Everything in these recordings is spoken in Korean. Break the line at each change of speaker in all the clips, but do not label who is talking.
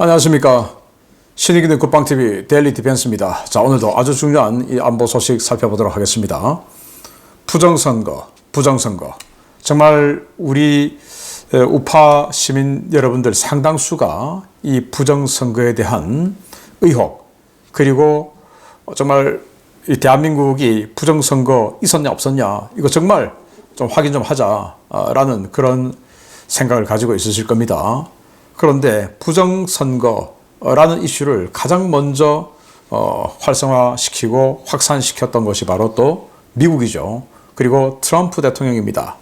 안녕하십니까. 신의기능 국방TV 데일리 디펜스입니다. 자, 오늘도 아주 중요한 이 안보 소식 살펴보도록 하겠습니다. 부정선거. 정말 우리 우파 시민 여러분들 상당수가 이 부정선거에 대한 의혹, 그리고 정말 이 대한민국이 부정선거 있었냐 없었냐, 이거 정말 좀 확인 좀 하자라는 그런 생각을 가지고 있으실 겁니다. 그런데 부정선거라는 이슈를 가장 먼저 활성화시키고 확산시켰던 것이 바로 또 미국이죠. 그리고 트럼프 대통령입니다.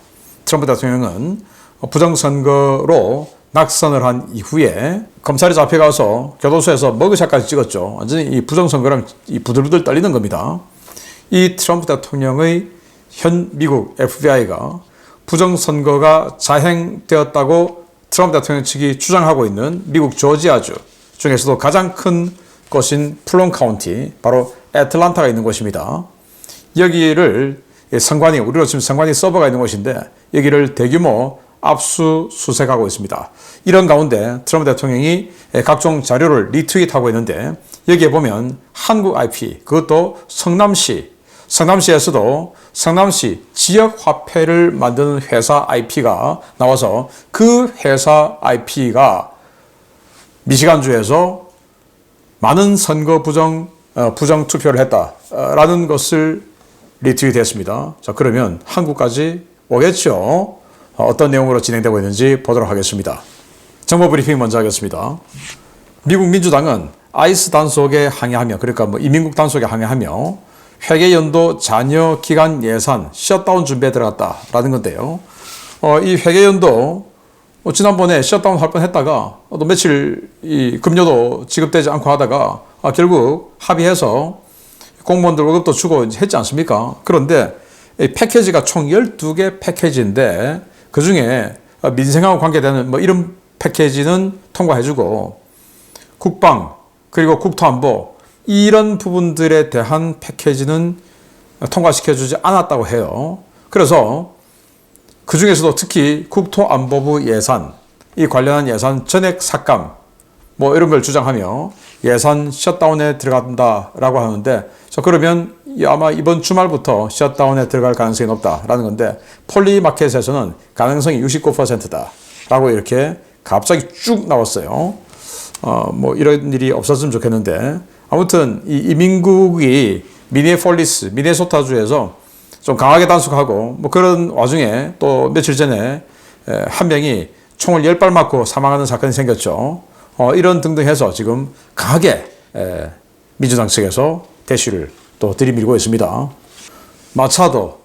트럼프 대통령은 부정선거로 낙선을 한 이후에 검찰에 잡혀가서 교도소에서 머그샷까지 찍었죠. 완전히 이 부정선거랑 이 부들부들 떨리는 겁니다. 이 트럼프 대통령의 현 미국 FBI가 부정선거가 자행되었다고 트럼프 대통령 측이 주장하고 있는 미국 조지아주 중에서도 가장 큰 곳인 플론 카운티, 바로 애틀란타가 있는 곳입니다. 여기를 선관위, 우리로 지금 선관위 서버가 있는 곳인데 여기를 대규모 압수수색하고 있습니다. 이런 가운데 트럼프 대통령이 각종 자료를 리트윗하고 있는데 여기에 보면 한국 IP, 그것도 성남시에서도 성남시 지역화폐를 만드는 회사 IP가 나와서 그 회사 IP가 미시간주에서 많은 선거 부정 투표를 했다라는 것을 리트윗했습니다. 자, 그러면 한국까지 오겠죠. 어떤 내용으로 진행되고 있는지 보도록 하겠습니다. 정보 브리핑 먼저 하겠습니다. 미국 민주당은 아이스 단속에 항의하며, 그러니까 이민국 단속에 항의하며 회계연도 잔여 기간 예산 셧다운 준비에 들어갔다라는 건데요. 이 회계연도 지난번에 셧다운 할 뻔했다가 또 며칠 이 급료도 지급되지 않고 하다가 결국 합의해서 공무원들 월급도 주고 했지 않습니까? 그런데 이 패키지가 총 12개 패키지인데 그 중에 민생하고 관계되는 이런 패키지는 통과해주고 국방, 그리고 국토안보, 이런 부분들에 대한 패키지는 통과시켜주지 않았다고 해요. 그래서 그 중에서도 특히 국토안보부 예산, 이 관련한 예산 전액 삭감, 이런 걸 주장하며 예산 셧다운에 들어간다라고 하는데, 그러면 아마 이번 주말부터 셧다운에 들어갈 가능성이 높다라는 건데, 폴리마켓에서는 가능성이 69%다라고 이렇게 갑자기 쭉 나왔어요. 이런 일이 없었으면 좋겠는데, 아무튼 이 이민국이 미네소타주에서 좀 강하게 단속하고 그런 와중에 또 며칠 전에 한 명이 총을 10발 맞고 사망하는 사건이 생겼죠. 이런 등등 해서 지금 강하게 민주당 측에서 대시를 또 들이밀고 있습니다. 마차도,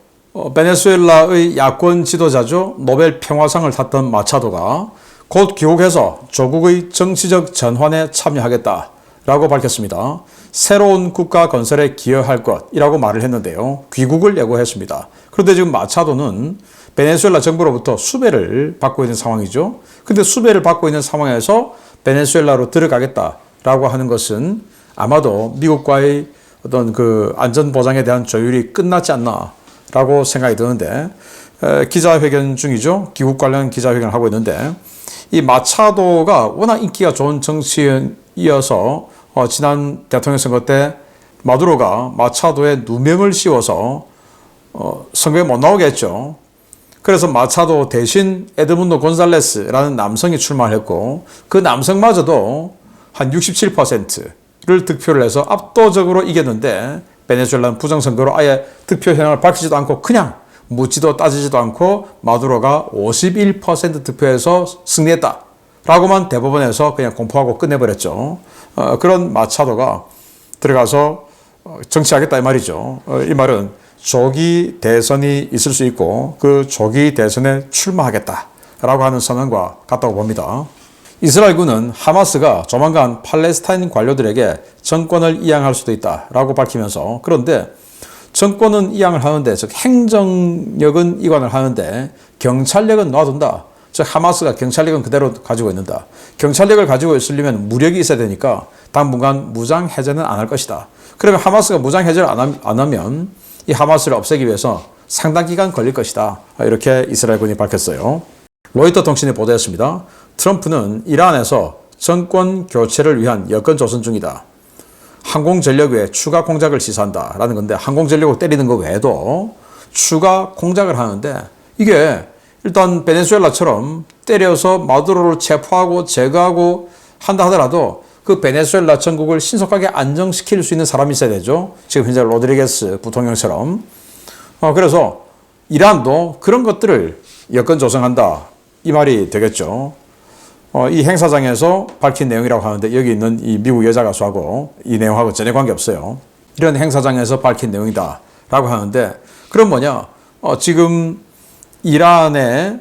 베네수엘라의 야권 지도자죠. 노벨 평화상을 탔던 마차도가 곧 귀국해서 조국의 정치적 전환에 참여하겠다라고 밝혔습니다. 새로운 국가 건설에 기여할 것이라고 말을 했는데요. 귀국을 예고했습니다. 그런데 지금 마차도는 베네수엘라 정부로부터 수배를 받고 있는 상황이죠. 근데 수배를 받고 있는 상황에서 베네수엘라로 들어가겠다라고 하는 것은 아마도 미국과의 어떤 그 안전보장에 대한 조율이 끝났지 않나라고 생각이 드는데, 기자회견 중이죠. 귀국 관련 기자회견을 하고 있는데, 이 마차도가 워낙 인기가 좋은 정치인이어서 지난 대통령 선거 때 마두로가 마차도에 누명을 씌워서 선거에 못 나오게 했죠. 그래서 마차도 대신 에드문도 곤살레스라는 남성이 출마를 했고, 그 남성마저도 한 67%를 득표를 해서 압도적으로 이겼는데, 베네수엘라는 부정선거로 아예 득표 현황을 밝히지도 않고 그냥 묻지도 따지지도 않고 마두로가 51% 득표해서 승리했다라고만 대법원에서 그냥 공포하고 끝내버렸죠. 그런 마차도가 들어가서 정치하겠다 이 말이죠. 이 말은 조기 대선이 있을 수 있고 그 조기 대선에 출마하겠다라고 하는 선언과 같다고 봅니다. 이스라엘군은 하마스가 조만간 팔레스타인 관료들에게 정권을 이양할 수도 있다라고 밝히면서, 그런데 정권은 이양을 하는데, 즉 행정력은 이관을 하는데 경찰력은 놔둔다. 즉 하마스가 경찰력은 그대로 가지고 있는다. 경찰력을 가지고 있으려면 무력이 있어야 되니까 당분간 무장 해제는 안 할 것이다. 그러면 하마스가 무장 해제를 안 하면 이 하마스를 없애기 위해서 상당 기간 걸릴 것이다. 이렇게 이스라엘군이 밝혔어요. 로이터 통신이 보도했습니다. 트럼프는 이란에서 정권 교체를 위한 여건 조성 중이다. 항공전력 외에 추가 공작을 시사한다 라는 건데, 항공전력을 때리는 것 외에도 추가 공작을 하는데, 이게 일단 베네수엘라처럼 때려서 마두로를 체포하고 제거하고 한다 하더라도 그 베네수엘라 전국을 신속하게 안정시킬 수 있는 사람이 있어야 되죠. 지금 현재 로드리게스 부통령처럼. 그래서 이란도 그런 것들을 여건 조성한다, 이 말이 되겠죠. 이 행사장에서 밝힌 내용이라고 하는데, 여기 있는 이 미국 여자 가수하고 이 내용하고 전혀 관계없어요. 이런 행사장에서 밝힌 내용이다 라고 하는데, 그럼 뭐냐, 지금 이란에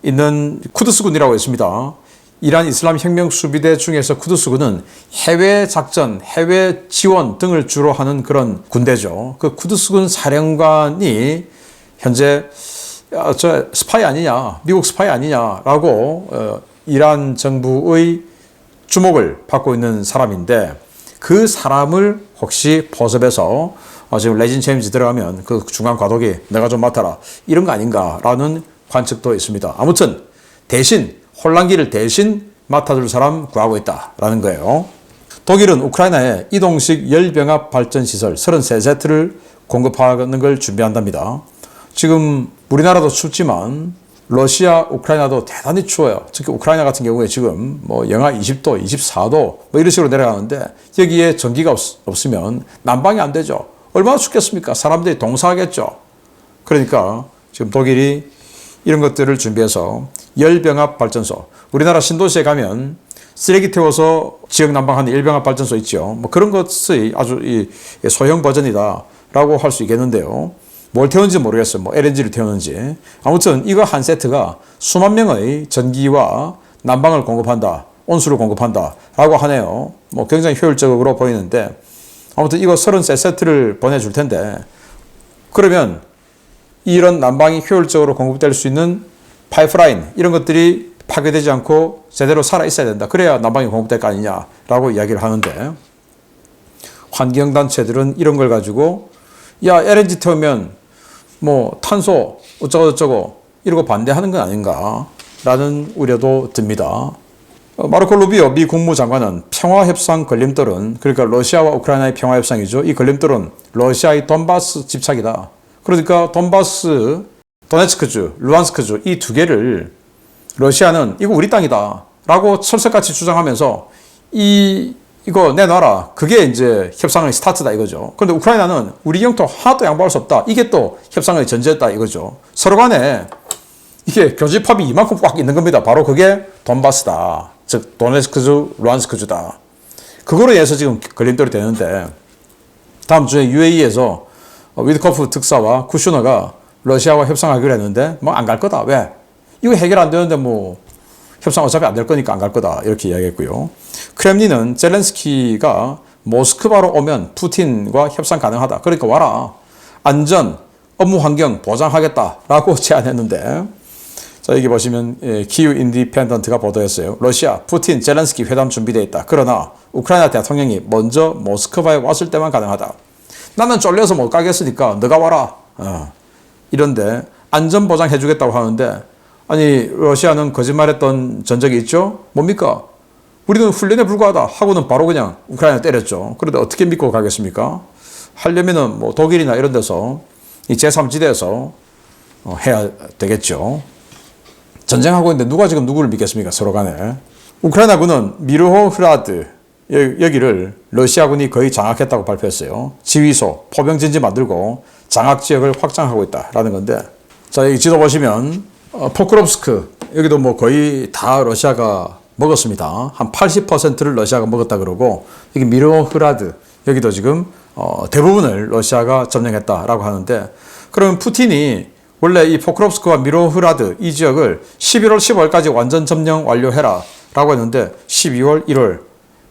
있는 쿠드스군이라고 있습니다. 이란 이슬람 혁명 수비대 중에서 쿠드스군은 해외 작전, 해외 지원 등을 주로 하는 그런 군대죠. 그 쿠드스군 사령관이 현재 저 스파이 아니냐, 미국 스파이 아니냐라고 이란 정부의 주목을 받고 있는 사람인데, 그 사람을 혹시 포섭해서 지금 레진 체인지 들어가면 그 중간 과도기 내가 좀 맡아라, 이런 거 아닌가라는 관측도 있습니다. 아무튼 대신 혼란기를 대신 맡아줄 사람 구하고 있다라는 거예요. 독일은 우크라이나에 이동식 열병합 발전시설 33세트를 공급하는 걸 준비한답니다. 지금 우리나라도 춥지만 러시아, 우크라이나도 대단히 추워요. 특히 우크라이나 같은 경우에 지금 뭐 영하 20도, 24도 뭐 이런 식으로 내려가는데, 여기에 전기가 없으면 난방이 안 되죠. 얼마나 춥겠습니까? 사람들이 동사하겠죠. 그러니까 지금 독일이 이런 것들을 준비해서 열병합 발전소, 우리나라 신도시에 가면 쓰레기 태워서 지역 난방하는 열병합 발전소 있죠. 뭐 그런 것의 아주 소형 버전이다라고 할 수 있겠는데요. 뭘 태우는지 모르겠어요. 뭐 LNG를 태우는지. 아무튼 이거 한 세트가 수만 명의 전기와 난방을 공급한다, 온수를 공급한다 라고 하네요. 뭐 굉장히 효율적으로 보이는데, 아무튼 이거 33세트를 보내줄 텐데, 그러면 이런 난방이 효율적으로 공급될 수 있는 파이프라인, 이런 것들이 파괴되지 않고 제대로 살아 있어야 된다. 그래야 난방이 공급될 거 아니냐라고 이야기를 하는데, 환경단체들은 이런 걸 가지고 야, LNG 태우면 뭐 탄소 어쩌고저쩌고 이러고 반대하는 건 아닌가라는 우려도 듭니다. 마르코 루비오 미 국무장관은 평화협상 걸림돌은, 그러니까 러시아와 우크라이나의 평화협상이죠. 이 걸림돌은 러시아의 돈바스 집착이다. 그러니까 돈바스, 도네츠크주, 루안스크주 이 두 개를 러시아는 이거 우리 땅이다 라고 철석같이 주장하면서 이거 내놔라. 그게 이제 협상의 스타트다 이거죠. 그런데 우크라이나는 우리 영토 하나도 양보할 수 없다. 이게 또 협상의 전제다 이거죠. 서로 간에 이게 교집합이 이만큼 꽉 있는 겁니다. 바로 그게 돈바스다. 즉 도네츠크주, 루안스크주다. 그거로 인해서 지금 걸림돌이 되는데, 다음 주에 UAE에서 위드코프 특사와 쿠슈너가 러시아와 협상하기로 했는데 뭐 안 갈 거다. 왜? 이거 해결 안 되는데 뭐 협상 어차피 안 될 거니까 안 갈 거다. 이렇게 이야기했고요. 크렘린은 젤렌스키가 모스크바로 오면 푸틴과 협상 가능하다. 그러니까 와라. 안전, 업무 환경 보장하겠다라고 제안했는데, 자, 여기 보시면 키우 인디펜던트가 보도했어요. 러시아, 푸틴, 젤렌스키 회담 준비되어 있다. 그러나 우크라이나 대통령이 먼저 모스크바에 왔을 때만 가능하다. 나는 쫄려서 못 가겠으니까 너가 와라. 이런데 안전 보장해 주겠다고 하는데, 아니 러시아는 거짓말했던 전적이 있죠. 뭡니까? 우리는 훈련에 불과하다 하고는 바로 그냥 우크라이나 때렸죠. 그런데 어떻게 믿고 가겠습니까? 하려면은 뭐 독일이나 이런 데서 이 제3지대에서 해야 되겠죠. 전쟁하고 있는데 누가 지금 누구를 믿겠습니까? 서로 간에. 우크라이나군은 미르호흐라드 여기를 러시아군이 거의 장악했다고 발표했어요. 지휘소, 포병진지 만들고 장악지역을 확장하고 있다라는 건데, 자, 여기 지도 보시면 포크롭스크 여기도 뭐 거의 다 러시아가 먹었습니다. 한 80%를 러시아가 먹었다 그러고, 여기 미르호흐라드 여기도 지금 대부분을 러시아가 점령했다라고 하는데, 그러면 푸틴이 원래 이 포크롭스크와 미르호흐라드 이 지역을 11월 15일까지 완전 점령 완료해라 라고 했는데 12월 1월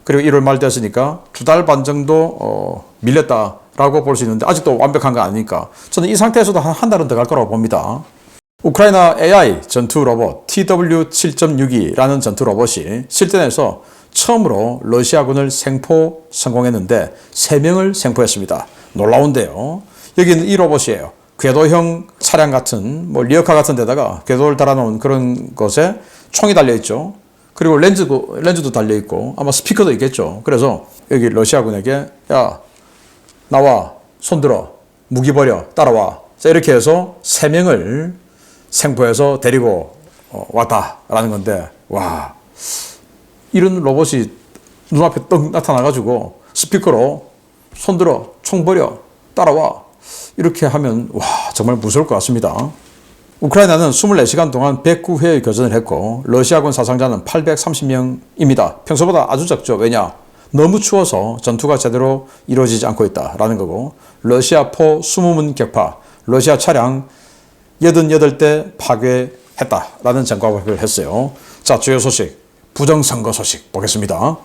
그리고 1월 말 됐으니까 2달 반 정도 밀렸다라고 볼 수 있는데, 아직도 완벽한 거 아니니까 저는 이 상태에서도 한 달은 더 갈 거라고 봅니다. 우크라이나 AI 전투 로봇 TW7.62라는 전투 로봇이 실전에서 처음으로 러시아군을 생포 성공했는데 3명을 생포했습니다. 놀라운데요. 여기는 이 로봇이에요. 궤도형 차량 같은, 뭐 리어카 같은 데다가 궤도를 달아놓은 그런 것에 총이 달려있죠. 그리고 렌즈도 달려 있고 아마 스피커도 있겠죠. 그래서 여기 러시아군에게 야 나와 손 들어 무기 버려 따라와. 자, 이렇게 해서 3명을 생포해서 데리고 왔다라는 건데 와 이런 로봇이 눈앞에 떡 나타나가지고 스피커로 손 들어 총 버려 따라와 이렇게 하면 와 정말 무서울 것 같습니다. 우크라이나는 24시간 동안 109회의 교전을 했고 러시아군 사상자는 830명입니다. 평소보다 아주 적죠. 왜냐? 너무 추워서 전투가 제대로 이루어지지 않고 있다라는 거고 러시아포 20문 격파, 러시아 차량 88대 파괴했다라는 전과 발표를 했어요. 자, 주요 소식, 부정선거 소식 보겠습니다.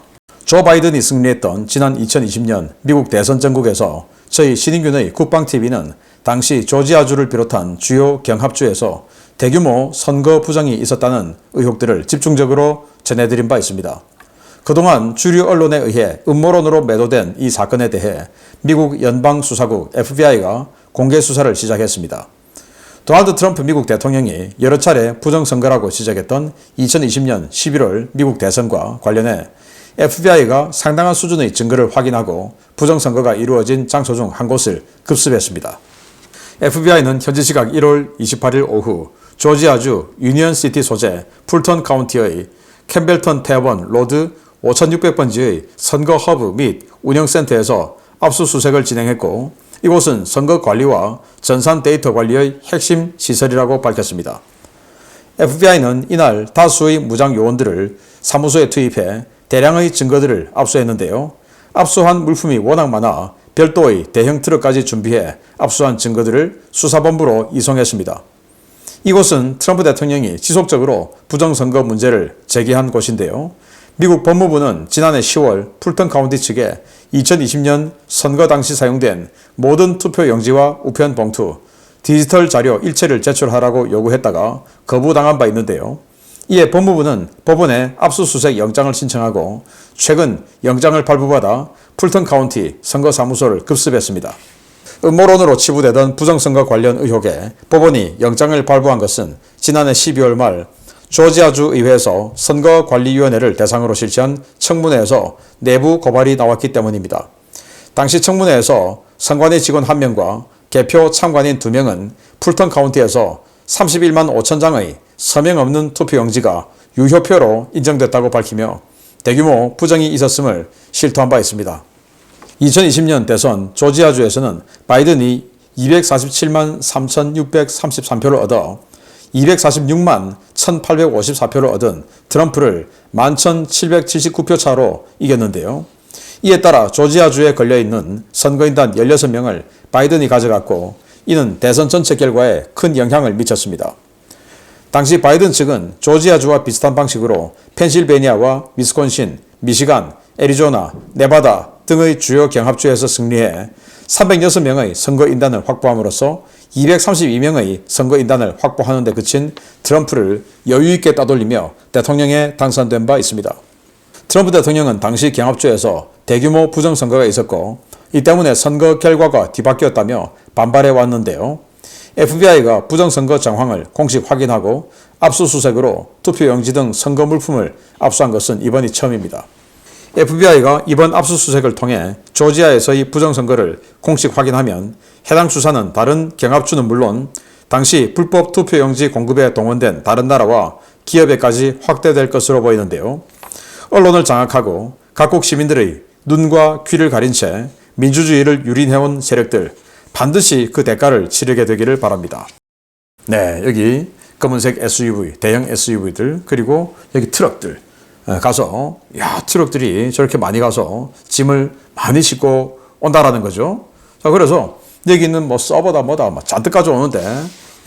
조 바이든이 승리했던 지난 2020년 미국 대선 전국에서 저희 신인균의 국방TV는 당시 조지아주를 비롯한 주요 경합주에서 대규모 선거 부정이 있었다는 의혹들을 집중적으로 전해드린 바 있습니다. 그동안 주류 언론에 의해 음모론으로 매도된 이 사건에 대해 미국 연방수사국 FBI가 공개 수사를 시작했습니다. 도널드 트럼프 미국 대통령이 여러 차례 부정선거라고 지적했던 2020년 11월 미국 대선과 관련해 FBI가 상당한 수준의 증거를 확인하고 부정선거가 이루어진 장소 중 한 곳을 급습했습니다. FBI는 현지 시각 1월 28일 오후 조지아주 유니언시티 소재 풀턴 카운티의 캠벨턴 태원 로드 5600번지의 선거 허브 및 운영센터에서 압수수색을 진행했고 이곳은 선거 관리와 전산 데이터 관리의 핵심 시설이라고 밝혔습니다. FBI는 이날 다수의 무장 요원들을 사무소에 투입해 대량의 증거들을 압수했는데요. 압수한 물품이 워낙 많아 별도의 대형 트럭까지 준비해 압수한 증거들을 수사본부로 이송했습니다. 이곳은 트럼프 대통령이 지속적으로 부정선거 문제를 제기한 곳인데요. 미국 법무부는 지난해 10월 풀턴 카운티 측에 2020년 선거 당시 사용된 모든 투표 용지와 우편 봉투, 디지털 자료 일체를 제출하라고 요구했다가 거부당한 바 있는데요. 이에 법무부는 법원에 압수수색 영장을 신청하고 최근 영장을 발부받아 풀턴 카운티 선거사무소를 급습했습니다. 음모론으로 치부되던 부정선거 관련 의혹에 법원이 영장을 발부한 것은 지난해 12월 말 조지아주 의회에서 선거관리위원회를 대상으로 실시한 청문회에서 내부 고발이 나왔기 때문입니다. 당시 청문회에서 선관위 직원 1명과 개표 참관인 2명은 풀턴 카운티에서 31만 5천 장의 서명 없는 투표용지가 유효표로 인정됐다고 밝히며 대규모 부정이 있었음을 실토한 바 있습니다. 2020년 대선 조지아주에서는 바이든이 247만 3,633표를 얻어 246만 1,854표를 얻은 트럼프를 11,779표 차로 이겼는데요. 이에 따라 조지아주에 걸려있는 선거인단 16명을 바이든이 가져갔고 이는 대선 전체 결과에 큰 영향을 미쳤습니다. 당시 바이든 측은 조지아주와 비슷한 방식으로 펜실베니아와 위스콘신, 미시간, 애리조나, 네바다 등의 주요 경합주에서 승리해 306명의 선거인단을 확보함으로써 232명의 선거인단을 확보하는 데 그친 트럼프를 여유있게 따돌리며 대통령에 당선된 바 있습니다. 트럼프 대통령은 당시 경합주에서 대규모 부정선거가 있었고 이 때문에 선거 결과가 뒤바뀌었다며 반발해 왔는데요. FBI가 부정선거 정황을 공식 확인하고 압수수색으로 투표용지 등 선거 물품을 압수한 것은 이번이 처음입니다. FBI가 이번 압수수색을 통해 조지아에서의 부정선거를 공식 확인하면 해당 수사는 다른 경합주는 물론 당시 불법 투표용지 공급에 동원된 다른 나라와 기업에까지 확대될 것으로 보이는데요. 언론을 장악하고 각국 시민들의 눈과 귀를 가린 채 민주주의를 유린해온 세력들 반드시 그 대가를 치르게 되기를 바랍니다. 네, 여기 검은색 SUV, 대형 SUV들 그리고 여기 트럭들 가서 트럭들이 저렇게 많이 가서 짐을 많이 싣고 온다라는 거죠. 자, 그래서 여기는 뭐 서버다 뭐다 잔뜩 가져오는데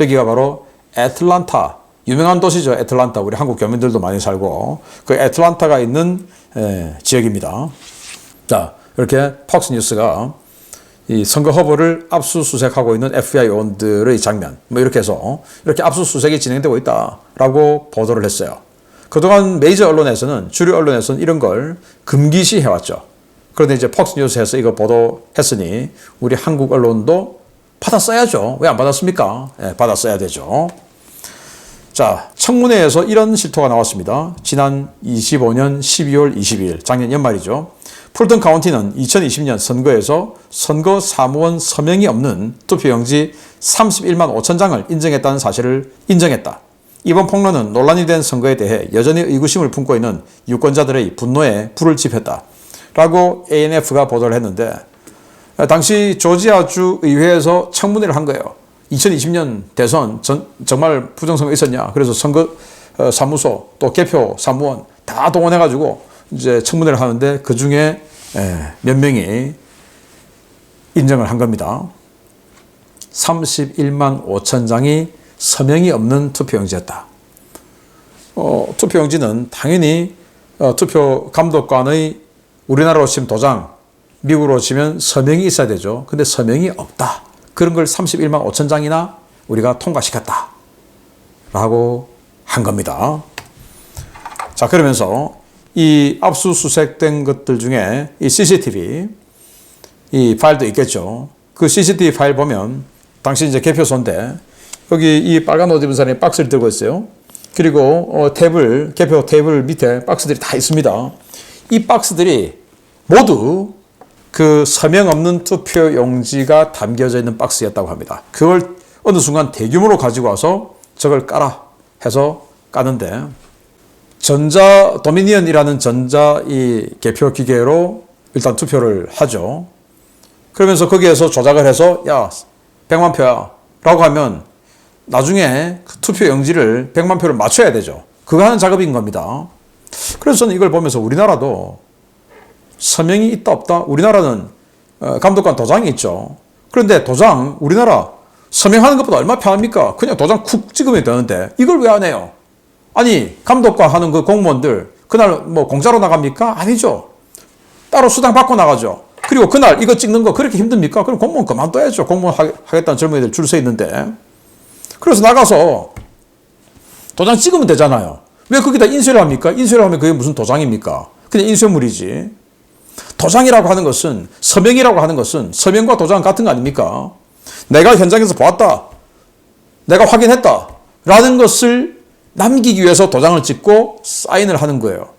여기가 바로 애틀란타 유명한 도시죠. 애틀란타 우리 한국 교민들도 많이 살고 그 애틀란타가 있는 지역입니다. 자, 이렇게 폭스뉴스가 이 선거 허브를 압수수색하고 있는 FBI 요원들의 장면 이렇게 해서 이렇게 압수수색이 진행되고 있다라고 보도를 했어요. 그동안 메이저 언론에서는 주류 언론에서는 이런 걸 금기시해왔죠. 그런데 이제 폭스뉴스에서 이거 보도했으니 우리 한국 언론도 받아 써야죠. 왜 안 받았습니까? 받아 써야 되죠. 자, 청문회에서 이런 실토가 나왔습니다. 지난 25년 12월 22일, 작년 연말이죠. 풀턴 카운티는 2020년 선거에서 선거 사무원 서명이 없는 투표용지 31만 5천 장을 인정했다는 사실을 인정했다. 이번 폭로는 논란이 된 선거에 대해 여전히 의구심을 품고 있는 유권자들의 분노에 불을 지폈다. 라고 ANF가 보도를 했는데, 당시 조지아주 의회에서 청문회를 한 거예요. 2020년 대선 정말 부정선거 있었냐. 그래서 선거 사무소 또 개표 사무원 다 동원해가지고 이제 청문회를 하는데 그 중에 몇 명이 인정을 한 겁니다. 31만 5천 장이 서명이 없는 투표용지였다. 투표용지는 당연히 투표 감독관의 우리나라로 치면 도장, 미국으로 치면 서명이 있어야 되죠. 근데 서명이 없다. 그런 걸 31만 5천 장이나 우리가 통과시켰다. 라고 한 겁니다. 자, 그러면서 이 압수수색된 것들 중에 이 CCTV, 이 파일도 있겠죠. 그 CCTV 파일 보면 당시 이제 개표소인데 여기 이 빨간 옷 입은 사람이 박스를 들고 있어요. 그리고 개표 테이블 밑에 박스들이 다 있습니다. 이 박스들이 모두 그 서명 없는 투표용지가 담겨져 있는 박스였다고 합니다. 그걸 어느 순간 대규모로 가지고 와서 저걸 까라 해서 까는데 도미니언이라는 전자 이 개표 기계로 일단 투표를 하죠. 그러면서 거기에서 조작을 해서 100만 표야 라고 하면 나중에 그 투표용지를 100만 표를 맞춰야 되죠. 그거 하는 작업인 겁니다. 그래서 저는 이걸 보면서 우리나라도 서명이 있다 없다? 우리나라는 감독관 도장이 있죠. 그런데 도장 우리나라 서명하는 것보다 얼마 편합니까? 그냥 도장 쿡 찍으면 되는데 이걸 왜 안 해요? 아니 감독관 하는 그 공무원들 그날 뭐 공짜로 나갑니까? 아니죠. 따로 수당 받고 나가죠. 그리고 그날 이거 찍는 거 그렇게 힘듭니까? 그럼 공무원 그만둬야죠. 공무원 하겠다는 젊은이들 줄 서 있는데. 그래서 나가서 도장 찍으면 되잖아요. 왜 거기다 인쇄를 합니까? 인쇄를 하면 그게 무슨 도장입니까? 그냥 인쇄물이지. 도장이라고 하는 것은, 서명이라고 하는 것은 서명과 도장 같은 거 아닙니까? 내가 현장에서 보았다. 내가 확인했다. 라는 것을 남기기 위해서 도장을 찍고 사인을 하는 거예요.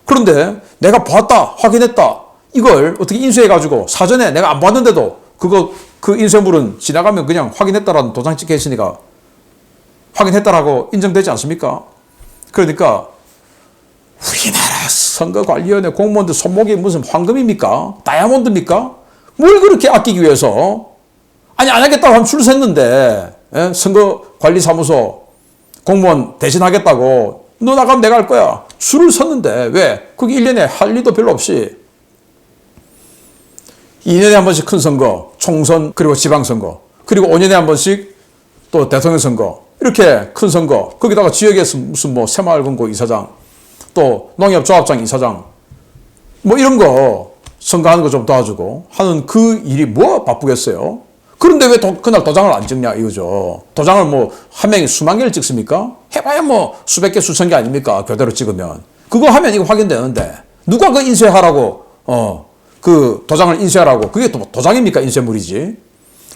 그런데 내가 보았다. 확인했다. 이걸 어떻게 인쇄해가지고 사전에 내가 안 봤는데도 그 인쇄물은 지나가면 그냥 확인했다라는 도장 찍혀 있으니까 확인했다라고 인정되지 않습니까? 그러니까 우리나라 선거관리위원회 공무원들 손목이 무슨 황금입니까? 다이아몬드입니까? 뭘 그렇게 아끼기 위해서? 아니 안 하겠다고 하면 줄 섰는데 선거관리사무소 공무원 대신하겠다고 너 나가면 내가 할 거야. 줄을 섰는데 왜? 거기 1년에 할 일도 별로 없이 2년에 한 번씩 큰 선거, 총선 그리고 지방선거 그리고 5년에 한 번씩 또 대통령 선거 이렇게 큰 선거 거기다가 지역에서 무슨 뭐 새마을금고 이사장 또 농협조합장 이사장 뭐 이런 거 선거하는 거 좀 도와주고 하는 그 일이 뭐 바쁘겠어요. 그런데 왜 그날 도장을 안 찍냐 이거죠. 도장을 뭐 한 명이 수만 개를 찍습니까? 해봐야 뭐 수백 개 수천 개 아닙니까? 교대로 찍으면 그거 하면 이거 확인되는데 누가 그 인쇄하라고 그 도장을 인쇄하라고 그게 또 도장입니까? 인쇄물이지.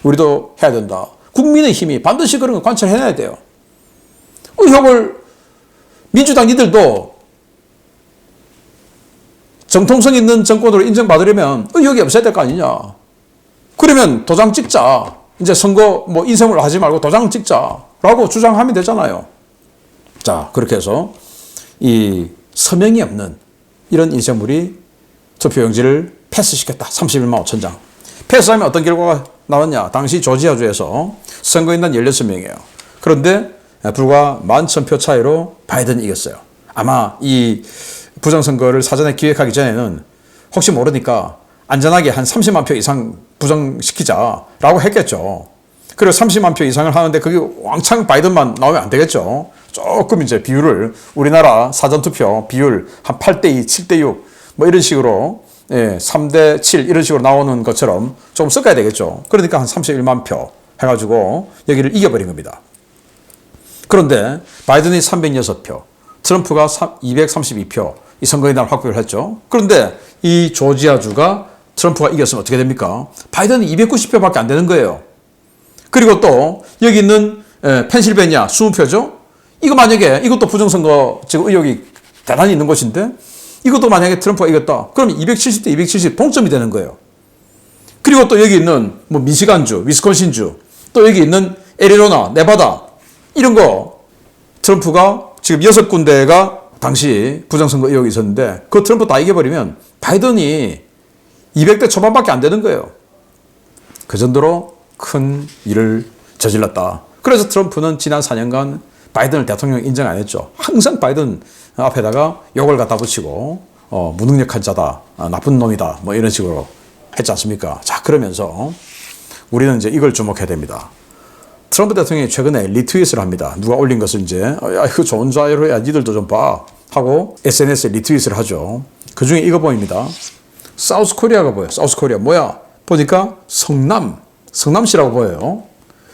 우리도 해야 된다. 국민의 힘이 반드시 그런 거 관철해내야 돼요. 의혹을 민주당 니들도 정통성 있는 정권으로 인정받으려면 의혹이 없어야 될 거 아니냐. 그러면 도장 찍자. 이제 선거 뭐 인쇄물 하지 말고 도장 찍자라고 주장하면 되잖아요. 자, 그렇게 해서 이 서명이 없는 이런 인쇄물이 투표용지를 패스시켰다. 31만 5천 장. 패스하면 어떤 결과가 나왔냐. 당시 조지아주에서 선거인단 16명이에요. 그런데 불과 11,000표 차이로 바이든이 이겼어요. 아마 이 부정선거를 사전에 기획하기 전에는 혹시 모르니까 안전하게 한 30만 표 이상 부정시키자라고 했겠죠. 그리고 30만 표 이상을 하는데 그게 왕창 바이든만 나오면 안 되겠죠. 조금 이제 비율을 우리나라 사전투표 비율 한 8대2, 7대6 뭐 이런 식으로 3대7 이런 식으로 나오는 것처럼 좀 섞어야 되겠죠. 그러니까 한 31만 표 해가지고 여기를 이겨버린 겁니다. 그런데 바이든이 306표, 트럼프가 232표 이 선거의 날 확보를 했죠. 그런데 이 조지아주가 트럼프가 이겼으면 어떻게 됩니까? 바이든은 290표밖에 안 되는 거예요. 그리고 또 여기 있는 펜실베니아 20표죠. 이거 만약에 이것도 부정선거 지금 의혹이 대단히 있는 곳인데 이것도 만약에 트럼프가 이겼다. 그럼 270대 270 동점이 되는 거예요. 그리고 또 여기 있는 뭐 미시간주, 위스콘신주, 또 여기 있는 애리조나, 네바다 이런 거 트럼프가 지금 6군데가 당시 부정선거 의혹이 있었는데 그 트럼프 다 이겨버리면 바이든이 200대 초반밖에 안 되는 거예요. 그 정도로 큰 일을 저질렀다. 그래서 트럼프는 지난 4년간 바이든을 대통령 인정 안 했죠. 항상 바이든 앞에다가 욕을 갖다 붙이고 무능력한 자다, 나쁜 놈이다 뭐 이런 식으로 했지 않습니까? 자, 그러면서 우리는 이제 이걸 주목해야 됩니다. 트럼프 대통령이 최근에 리트윗을 합니다. 누가 올린 것을 이제 야, 이거 좋은 자료야 니들도 좀 봐 하고 SNS에 리트윗을 하죠. 그중에 이거 보입니다. 사우스 코리아가 보여요. 사우스 코리아 뭐야? 보니까 성남시라고 보여요.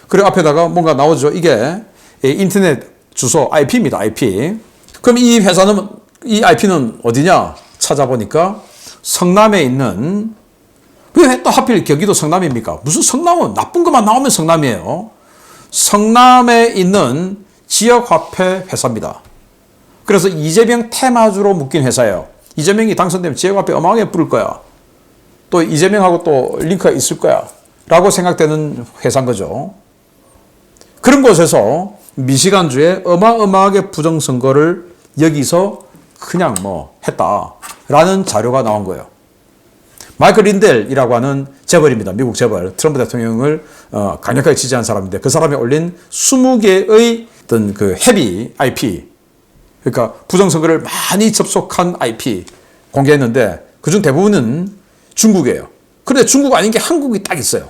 그리고 앞에다가 뭔가 나오죠. 이게 인터넷 주소 IP입니다. IP. 그럼 이 회사는 이 IP는 어디냐? 찾아보니까 성남에 있는 왜 또 하필 경기도 성남입니까? 무슨 성남은 나쁜 것만 나오면 성남이에요. 성남에 있는 지역화폐 회사입니다. 그래서 이재명 테마주로 묶인 회사예요. 이재명이 당선되면 지역화폐 어마어마하게 뿌릴 거야. 또 이재명하고 또 링크가 있을 거야. 라고 생각되는 회사인 거죠. 그런 곳에서 미시간주에 어마어마하게 부정선거를 여기서 그냥 뭐 했다라는 자료가 나온 거예요. 마이클 린델이라고 하는 재벌입니다. 미국 재벌. 트럼프 대통령을 강력하게 지지한 사람인데 그 사람이 올린 20개의 어떤 그 헤비 IP, 그러니까 부정선거를 많이 접속한 IP 공개했는데 그중 대부분은 중국이에요. 그런데 중국 아닌 게 한국이 딱 있어요.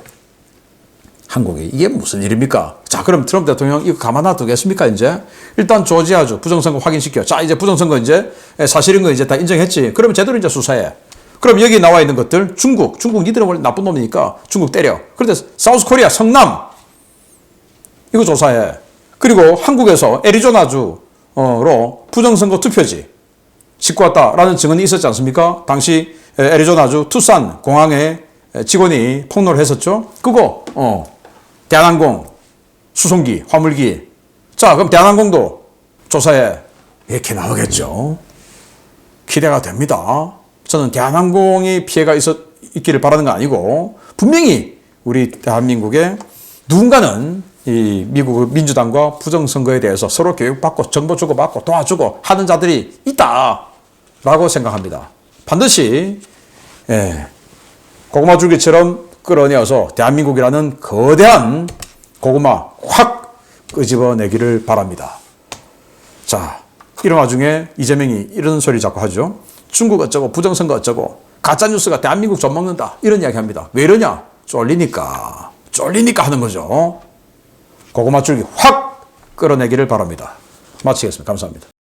한국이. 이게 무슨 일입니까? 자, 그럼 트럼프 대통령 이거 가만 놔두겠습니까, 이제? 일단 조지아주 부정선거 확인시켜. 자, 이제 부정선거 이제 사실인 거 이제 다 인정했지. 그러면 제대로 이제 수사해. 그럼 여기 나와 있는 것들, 중국 니들은 원래 나쁜 놈이니까 중국 때려. 그런데 사우스 코리아, 성남. 이거 조사해. 그리고 한국에서 애리조나주로 부정선거 투표지 싣고 왔다라는 증언이 있었지 않습니까? 당시 애리조나주 투싼 공항에 직원이 폭로를 했었죠. 그거, 대한항공, 수송기, 화물기. 자, 그럼 대한항공도 조사해. 이렇게 나오겠죠. 기대가 됩니다. 저는 대한항공이 피해가 있기를 바라는 건 아니고, 분명히 우리 대한민국에 누군가는 이 미국 민주당과 부정선거에 대해서 서로 교육받고 정보 주고받고 도와주고 하는 자들이 있다라고 생각합니다. 반드시, 고구마 줄기처럼 끌어내어서 대한민국이라는 거대한 고구마 확 끄집어내기를 바랍니다. 자, 이런 와중에 이재명이 이런 소리 자꾸 하죠. 중국 어쩌고 부정선거 어쩌고 가짜뉴스가 대한민국 좀 먹는다 이런 이야기 합니다. 왜 이러냐? 쫄리니까 하는 거죠. 고구마 줄기 확 끌어내기를 바랍니다. 마치겠습니다. 감사합니다.